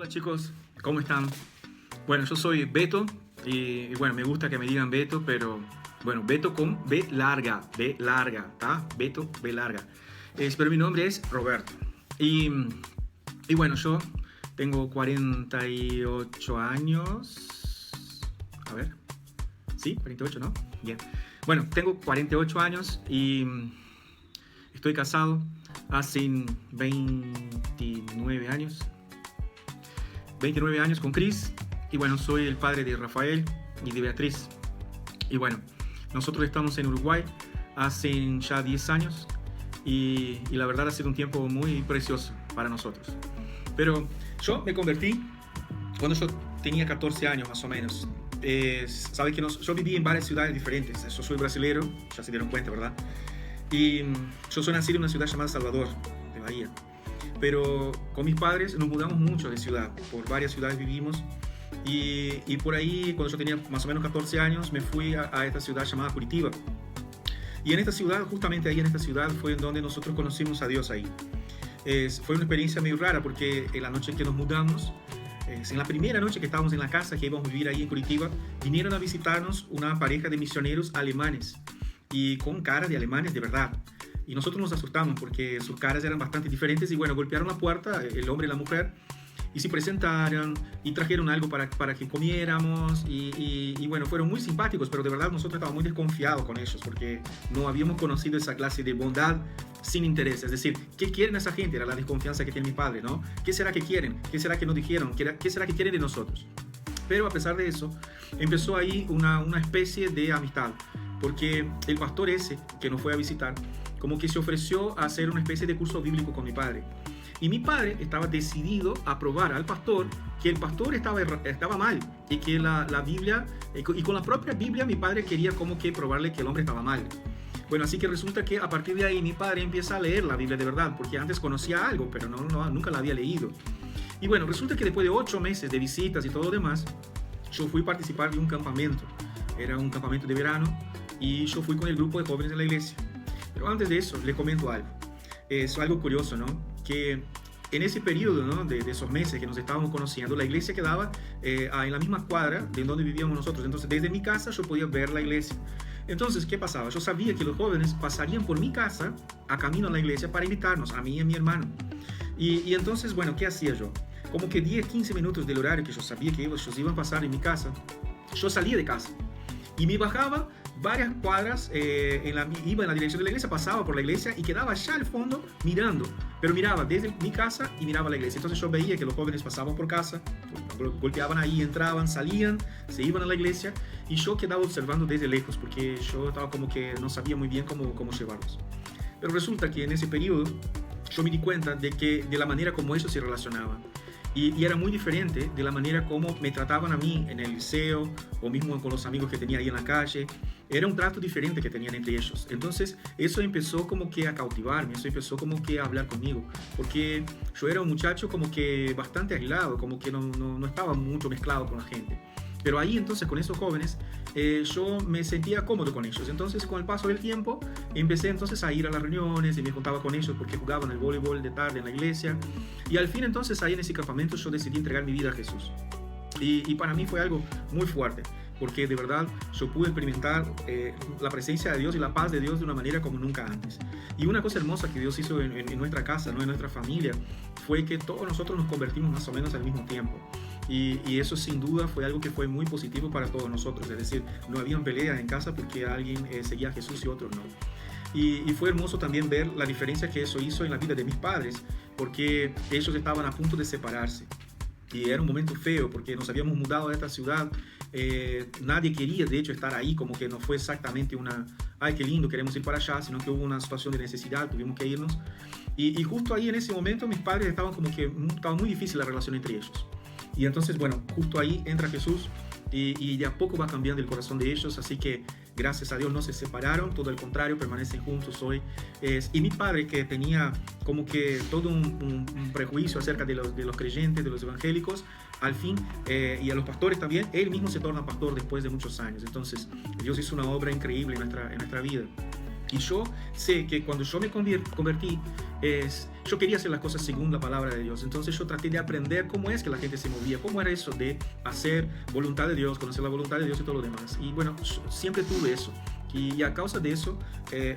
Hola chicos, ¿cómo están? Bueno, yo soy Beto y bueno, me gusta que me digan Beto, pero bueno, Beto con B larga, ¿tá? Beto, B larga. Pero mi nombre es Roberto. Y, y bueno, yo tengo 48 años. A ver, ¿sí? 48, ¿no? Bien. Bueno, tengo 48 años y estoy casado hace 29 años. 29 años con Cris, y bueno, soy el padre de Rafael y de Beatriz. Y bueno, nosotros estamos en Uruguay hace ya 10 años y la verdad ha sido un tiempo muy precioso para nosotros. Pero yo me convertí cuando yo tenía 14 años más o menos. Sabe que yo viví en varias ciudades diferentes. Yo soy brasilero, ya se dieron cuenta, ¿verdad? Y yo soy nacido en una ciudad llamada Salvador, de Bahía. Pero con mis padres nos mudamos mucho de ciudad, por varias ciudades vivimos y por ahí cuando yo tenía más o menos 14 años me fui a esta ciudad llamada Curitiba. Y en esta ciudad, justamente ahí en esta ciudad fue en donde nosotros conocimos a Dios ahí. Fue una experiencia medio rara porque en la noche en que nos mudamos, en la primera noche que estábamos en la casa que íbamos a vivir ahí en Curitiba, vinieron a visitarnos una pareja de misioneros alemanes y con cara de alemanes de verdad. Y nosotros nos asustamos porque sus caras eran bastante diferentes y bueno, golpearon la puerta, el hombre y la mujer, y se presentaron y trajeron algo para que comiéramos y bueno, fueron muy simpáticos, pero de verdad nosotros estábamos muy desconfiados con ellos porque no habíamos conocido esa clase de bondad sin interés. Es decir, ¿qué quieren esa gente? Era la desconfianza que tiene mi padre, ¿no? ¿Qué será que quieren? ¿Qué será que nos dijeron? ¿Qué será que quieren de nosotros? Pero a pesar de eso, empezó ahí una especie de amistad, porque el pastor ese que nos fue a visitar como que se ofreció a hacer una especie de curso bíblico con mi padre. Y mi padre estaba decidido a probar al pastor que el pastor estaba mal y que la Biblia, y con la propia Biblia mi padre quería como que probarle que el hombre estaba mal. Bueno, así que resulta que a partir de ahí mi padre empieza a leer la Biblia de verdad, porque antes conocía algo, pero nunca la había leído. Y bueno, resulta que después de 8 meses de visitas y todo lo demás, yo fui a participar de un campamento. Era un campamento de verano y yo fui con el grupo de jóvenes de la iglesia. Pero antes de eso, le comento algo. Es algo curioso, ¿no? Que en ese periodo, ¿no? de esos meses que nos estábamos conociendo, la iglesia quedaba en la misma cuadra de donde vivíamos nosotros. Entonces, desde mi casa yo podía ver la iglesia. Entonces, ¿qué pasaba? Yo sabía que los jóvenes pasarían por mi casa a camino a la iglesia para invitarnos, a mí y a mi hermano. Y entonces, bueno, ¿qué hacía yo? Como que 10, 15 minutos del horario que yo sabía que ellos iban a pasar en mi casa, yo salía de casa y me bajaba varias cuadras, iba en la dirección de la iglesia, pasaba por la iglesia y quedaba allá al fondo mirando, pero miraba desde mi casa y miraba la iglesia. Entonces yo veía que los jóvenes pasaban por casa, golpeaban ahí, entraban, salían, se iban a la iglesia y yo quedaba observando desde lejos porque yo estaba como que no sabía muy bien cómo llevarlos. Pero resulta que en ese periodo yo me di cuenta de la manera como ellos se relacionaban. Y era muy diferente de la manera como me trataban a mí en el liceo o mismo con los amigos que tenía ahí en la calle. Era un trato diferente que tenían entre ellos. Entonces eso empezó como que a cautivarme, eso empezó como que a hablar conmigo. Porque yo era un muchacho como que bastante aislado, como que no estaba mucho mezclado con la gente. Pero ahí entonces con esos jóvenes yo me sentía cómodo con ellos. Entonces con el paso del tiempo empecé entonces a ir a las reuniones y me juntaba con ellos porque jugaban el voleibol de tarde en la iglesia. Y al fin entonces ahí en ese campamento yo decidí entregar mi vida a Jesús. Y para mí fue algo muy fuerte, porque de verdad yo pude experimentar la presencia de Dios y la paz de Dios de una manera como nunca antes. Y una cosa hermosa que Dios hizo en nuestra casa, ¿no? En nuestra familia, fue que todos nosotros nos convertimos más o menos al mismo tiempo. Y eso sin duda fue algo que fue muy positivo para todos nosotros. Es decir, no había peleas en casa porque alguien seguía a Jesús y otro no. Y fue hermoso también ver la diferencia que eso hizo en la vida de mis padres, porque ellos estaban a punto de separarse. Y era un momento feo porque nos habíamos mudado a esta ciudad. Nadie quería de hecho estar ahí, como que no fue exactamente ay qué lindo, queremos ir para allá, sino que hubo una situación de necesidad, tuvimos que irnos. Y justo ahí en ese momento mis padres estaba muy difícil la relación entre ellos. Y entonces, bueno, justo ahí entra Jesús y de a poco va cambiando el corazón de ellos, así que gracias a Dios no se separaron, todo el contrario, permanecen juntos hoy. Y mi padre, que tenía como que todo un prejuicio acerca de los creyentes, de los evangélicos, al fin, y a los pastores también, él mismo se torna pastor después de muchos años. Entonces Dios hizo una obra increíble en nuestra vida. Y yo sé que cuando yo me convertí, yo quería hacer las cosas según la palabra de Dios. Entonces yo traté de aprender cómo es que la gente se movía, cómo era eso de hacer voluntad de Dios, conocer la voluntad de Dios y todo lo demás. Y bueno, siempre tuve eso. Y a causa de eso,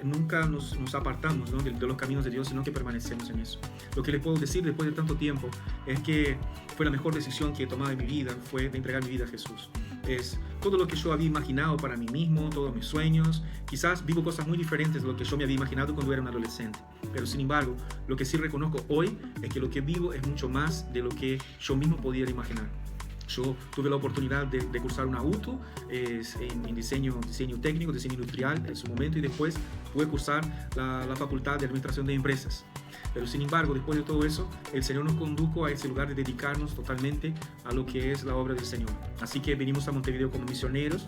nunca nos apartamos, ¿no?, de los caminos de Dios, sino que permanecemos en eso. Lo que les puedo decir después de tanto tiempo es que fue la mejor decisión que he tomado en mi vida, fue de entregar mi vida a Jesús. Es todo lo que yo había imaginado para mí mismo, todos mis sueños. Quizás vivo cosas muy diferentes de lo que yo me había imaginado cuando era un adolescente. Pero sin embargo, lo que sí reconozco hoy es que lo que vivo es mucho más de lo que yo mismo podía imaginar. Yo tuve la oportunidad de cursar una UTU en diseño técnico, diseño industrial en su momento, y después pude cursar la Facultad de Administración de Empresas. Pero sin embargo, después de todo eso, el Señor nos condujo a ese lugar de dedicarnos totalmente a lo que es la obra del Señor. Así que venimos a Montevideo como misioneros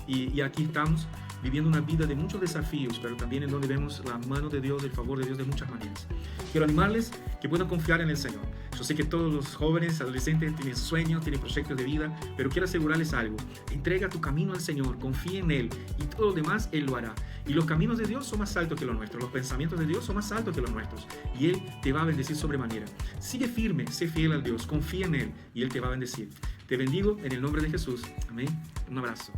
y aquí estamos viviendo una vida de muchos desafíos, pero también en donde vemos la mano de Dios, el favor de Dios de muchas maneras. Quiero animarles que puedan confiar en el Señor. Yo sé que todos los jóvenes, adolescentes tienen sueños, tienen proyectos de vida, pero quiero asegurarles algo. Entrega tu camino al Señor, confía en Él y todo lo demás Él lo hará. Y los caminos de Dios son más altos que los nuestros, los pensamientos de Dios son más altos que los nuestros y Él te va a bendecir sobremanera. Sigue firme, sé fiel al Dios, confía en Él y Él te va a bendecir. Te bendigo en el nombre de Jesús. Amén. Un abrazo.